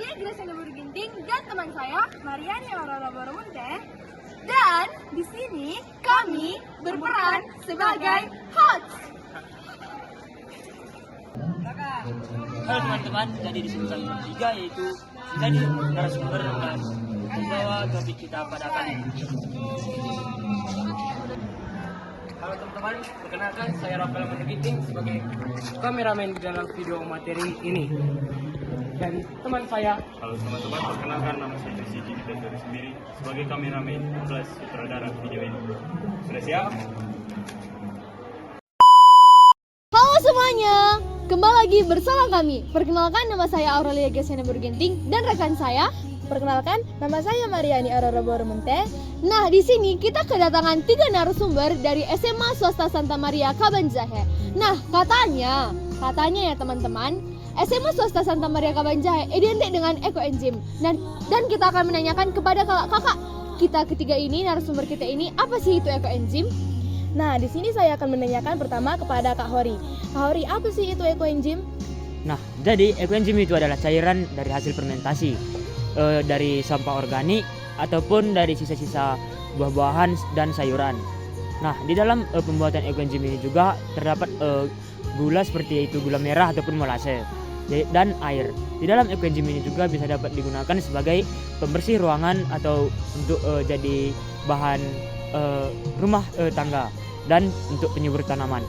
Aurelia Graciana Burginting dan teman saya Mariani Aurora Boromunte. Dan di sini kami berperan sebagai host. Halo teman-teman, jadi di sini kami bertiga yaitu menjadi narasumber dan membawa topik kita pada kali ini. Halo teman-teman, perkenalkan saya Rafael Mandegiting sebagai kameramen di dalam video materi ini. Dan teman saya. Halo teman-teman, perkenalkan nama saya Siji dari sendiri sebagai kameramen plus sutradara video ini. Sudah siap? Halo semuanya, kembali lagi bersama kami. Perkenalkan, nama saya Aurelia Graciana Burginting dan rekan saya. Perkenalkan, nama saya Mariani Aurora Boromunte. Nah, di sini kita kedatangan 3 narasumber dari SMA Swasta Santa Maria Kabanjahe. Nah, katanya ya teman-teman, SMA Swasta Santa Maria Kabanjahe identik dengan ekoenzim. Dan kita akan menanyakan kepada kakak kita ketiga ini, narasumber kita ini, apa sih itu ekoenzim? Nah, di sini saya akan menanyakan pertama kepada Kak Hori. Kak Hori, apa sih itu ekoenzim? Nah, jadi ekoenzim itu adalah cairan dari hasil fermentasi dari sampah organik ataupun dari sisa-sisa buah-buahan dan sayuran. Nah, di dalam pembuatan ekoenzim ini juga terdapat gula seperti itu gula merah ataupun molase dan air. Di dalam ekoenzim ini juga bisa dapat digunakan sebagai pembersih ruangan atau untuk jadi bahan rumah tangga dan untuk penyubur tanaman.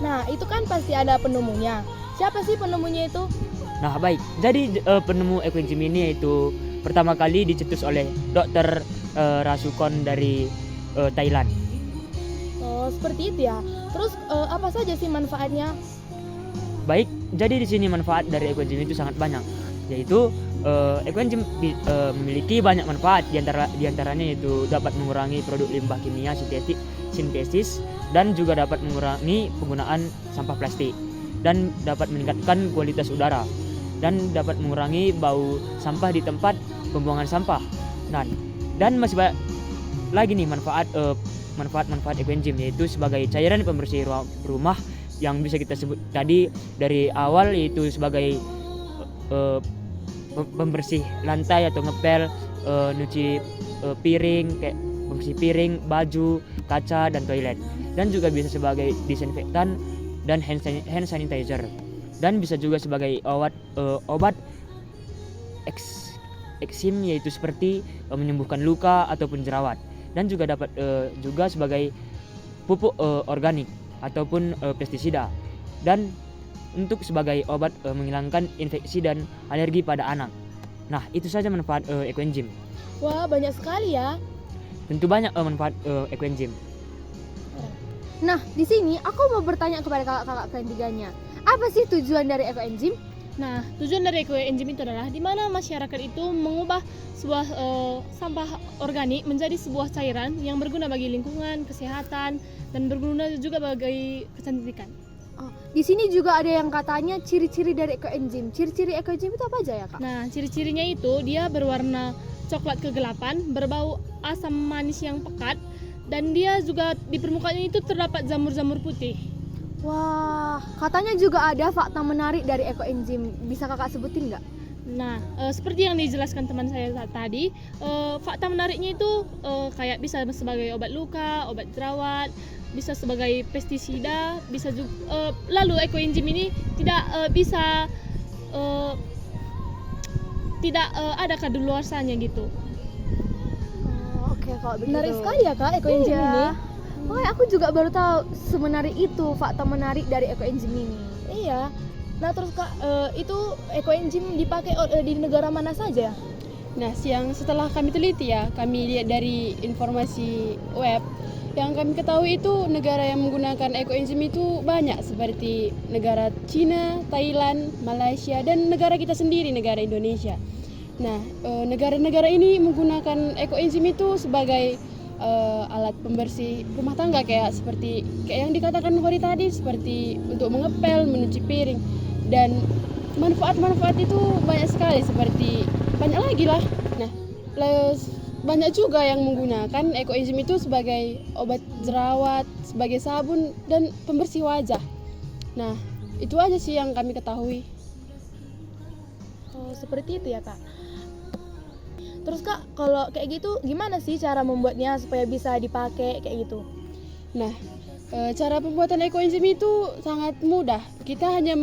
Nah, itu kan pasti ada penemunya. Siapa sih penemunya itu? Nah, baik. Jadi penemu ekoenzim ini yaitu pertama kali dicetus oleh Dr. Rasukon dari Thailand. Oh, seperti itu ya. Terus apa saja sih manfaatnya? Baik, jadi di sini manfaat dari ekoenzim itu sangat banyak. Yaitu ekoenzim memiliki banyak manfaat, diantaranya yaitu dapat mengurangi produk limbah kimia sintesis dan juga dapat mengurangi penggunaan sampah plastik dan dapat meningkatkan kualitas udara dan dapat mengurangi bau sampah di tempat pembuangan sampah. Nah, dan masih banyak lagi nih manfaat ekoenzim, yaitu sebagai cairan pembersih rumah yang bisa kita sebut tadi dari awal, yaitu sebagai pembersih lantai atau ngepel, nyuci piring, kayak pembersih piring, baju, kaca dan toilet, dan juga bisa sebagai disinfektan dan hand sanitizer, dan bisa juga sebagai obat eksim, yaitu seperti menyembuhkan luka ataupun jerawat, dan juga dapat juga sebagai pupuk organik ataupun pestisida, dan untuk sebagai obat menghilangkan infeksi dan alergi pada anak. Nah, itu saja manfaat ekoenzim. Wah, banyak sekali ya. Tentu banyak manfaat ekoenzim. Nah, di sini aku mau bertanya kepada kakak-kakak ketiganya. Apa sih tujuan dari ekoenzim? Nah, tujuan dari ekoenzim itu adalah di mana masyarakat itu mengubah sebuah sampah organik menjadi sebuah cairan yang berguna bagi lingkungan, kesehatan, dan berguna juga bagi kecantikan. Oh, di sini juga ada yang katanya ciri-ciri dari ekoenzim. Ciri-ciri ekoenzim itu apa aja ya, Kak? Nah, ciri-cirinya itu dia berwarna coklat kegelapan, berbau asam manis yang pekat, dan dia juga di permukaannya itu terdapat jamur-jamur putih. Wah, katanya juga ada fakta menarik dari ekoenzim. Bisa kakak sebutin nggak? Nah, seperti yang dijelaskan teman saya tadi, fakta menariknya itu kayak bisa sebagai obat luka, obat jerawat, bisa sebagai pestisida, bisa juga. Lalu ekoenzim ini tidak ada kadaluarsanya gitu. Oh, oke, kalau begitu. Menarik sekali ya Kak ekoenzim Iya. ini. Oh, aku juga baru tahu semenarik itu fakta menarik dari ekoenzim ini. Iya. Nah, terus Kak, itu ekoenzim dipakai di negara mana saja? Nah, setelah kami teliti ya, kami lihat dari informasi web, yang kami ketahui itu negara yang menggunakan ekoenzim itu banyak, seperti negara Cina, Thailand, Malaysia, dan negara kita sendiri, negara Indonesia. Nah, negara-negara ini menggunakan ekoenzim itu sebagai alat pembersih rumah tangga, kayak yang dikatakan Hori tadi, seperti untuk mengepel, mencuci piring, dan manfaat-manfaat itu banyak sekali, seperti banyak lagi lah. Nah, banyak juga yang menggunakan ekoenzim itu sebagai obat jerawat, sebagai sabun dan pembersih wajah. Nah, itu aja sih yang kami ketahui. Oh, seperti itu ya Kak. Terus Kak, kalau kayak gitu gimana sih cara membuatnya supaya bisa dipakai kayak gitu? Nah, cara pembuatan ekoenzim itu sangat mudah. Kita hanya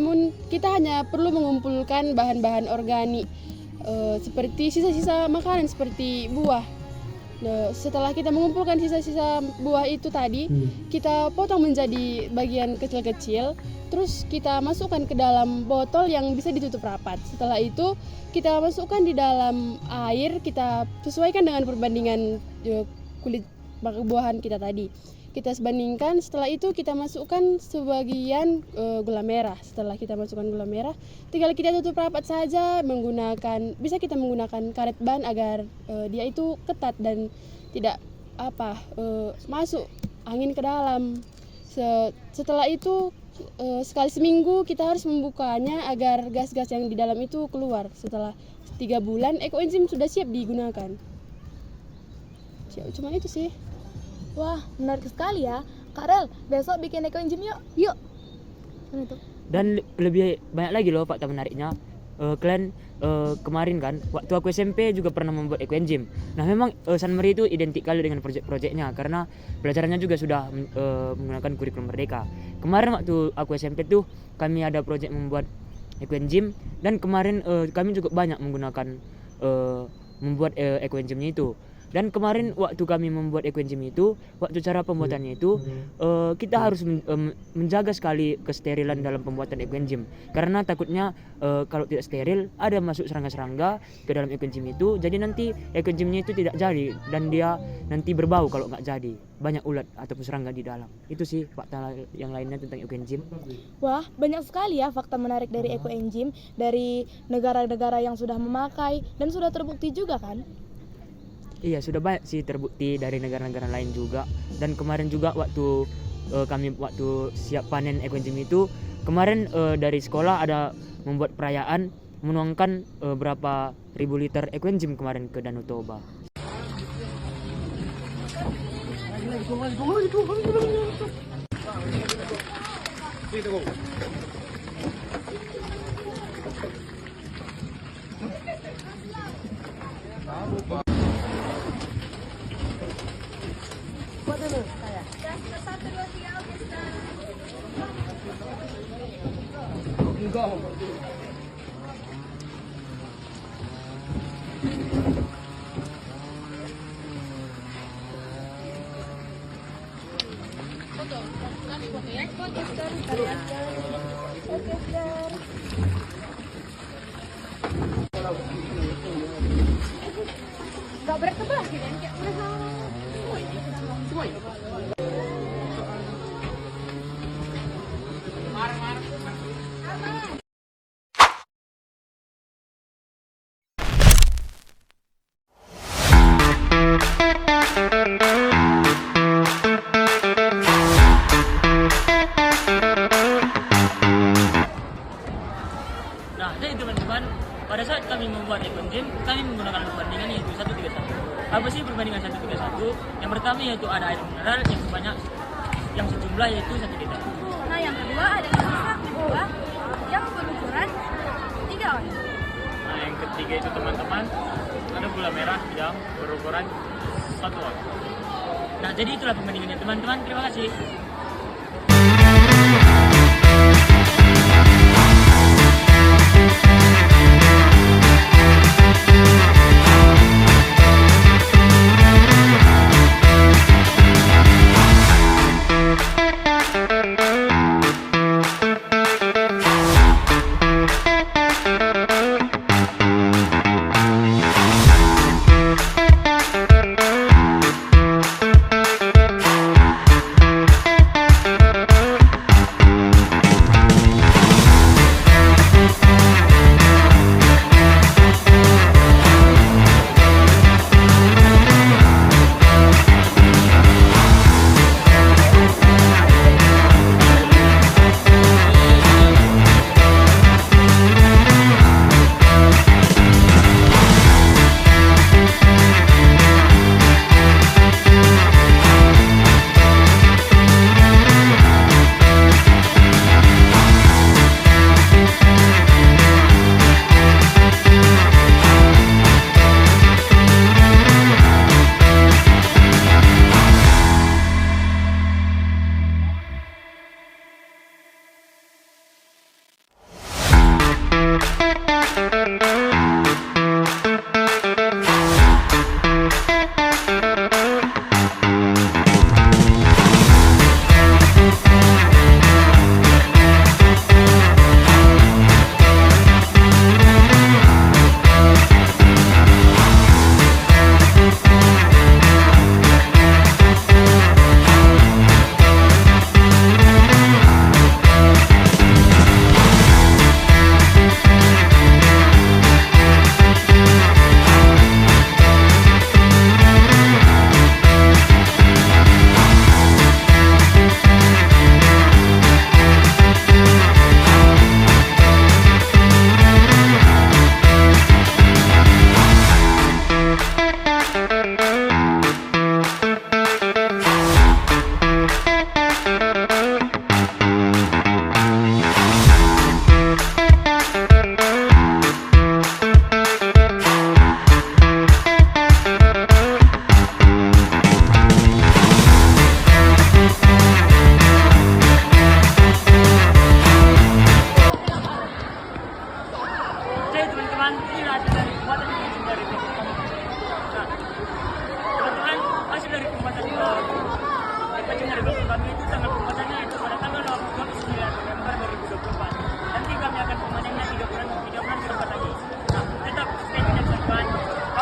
perlu mengumpulkan bahan-bahan organik seperti sisa-sisa makanan seperti buah. Nah, setelah kita mengumpulkan sisa-sisa buah itu tadi, kita potong menjadi bagian kecil-kecil, terus kita masukkan ke dalam botol yang bisa ditutup rapat. Setelah itu kita masukkan di dalam air, kita sesuaikan dengan perbandingan kulit buahan kita tadi. Kita bandingkan, setelah itu kita masukkan sebagian gula merah. Setelah kita masukkan gula merah, tinggal kita tutup rapat saja bisa kita menggunakan karet ban agar dia itu ketat dan tidak masuk angin ke dalam. Setelah itu sekali seminggu kita harus membukanya agar gas-gas yang di dalam itu keluar. Setelah 3 bulan ekoenzim sudah siap digunakan. Cuma itu sih. Wah, menarik sekali ya. Kak Rel, besok bikin ekoenzim yuk. Yuk. Mana tuh? Dan lebih banyak lagi loh fakta menariknya. Kalian kemarin kan waktu aku SMP juga pernah membuat ekoenzim. Nah memang San Mary itu identik kali dengan proyek-proyeknya karena pelajarannya juga sudah menggunakan kurikulum merdeka. Kemarin waktu aku SMP tuh kami ada proyek membuat ekoenzim dan kemarin kami juga banyak menggunakan membuat ekoenzimnya itu. Dan kemarin waktu kami membuat ekoenzim itu, waktu cara pembuatannya itu kita harus menjaga sekali kesterilan dalam pembuatan ekoenzim. Karena takutnya kalau tidak steril ada masuk serangga-serangga ke dalam ekoenzim itu, jadi nanti ekoenzimnya itu tidak jadi dan dia nanti berbau kalau nggak jadi. Banyak ulat ataupun serangga di dalam. Itu sih fakta yang lainnya tentang ekoenzim. Wah, banyak sekali ya fakta menarik dari ekoenzim dari negara-negara yang sudah memakai dan sudah terbukti juga kan? Iya, sudah banyak sih terbukti dari negara-negara lain juga. Dan kemarin juga waktu kami siap panen ekoenzim itu, kemarin dari sekolah ada membuat perayaan menuangkan berapa ribu liter ekoenzim kemarin ke Danau Toba. Nah, jadi teman-teman, pada saat kami membuat ekoenzim, kami menggunakan perbandingan yaitu 1:3:1. Apa sih perbandingan 1:3:1? Yang pertama yaitu ada air mineral yang sejumlah yaitu 1 liter. Nah, yang kedua ada sisa kedua yang berukuran 3 on. Nah, yang ketiga itu teman-teman ada gula merah yang berukuran 1 on. Nah, jadi itulah perbandingannya teman-teman. Terima kasih.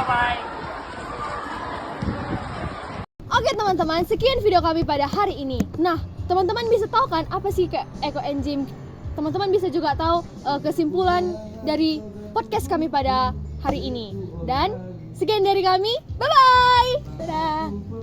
bye. Oke teman-teman, sekian video kami pada hari ini. Nah, teman-teman bisa tahu kan apa sih ke ekoenzim? Teman-teman bisa juga tahu kesimpulan dari podcast kami pada hari ini. Dan sekian dari kami, bye-bye! Dadah!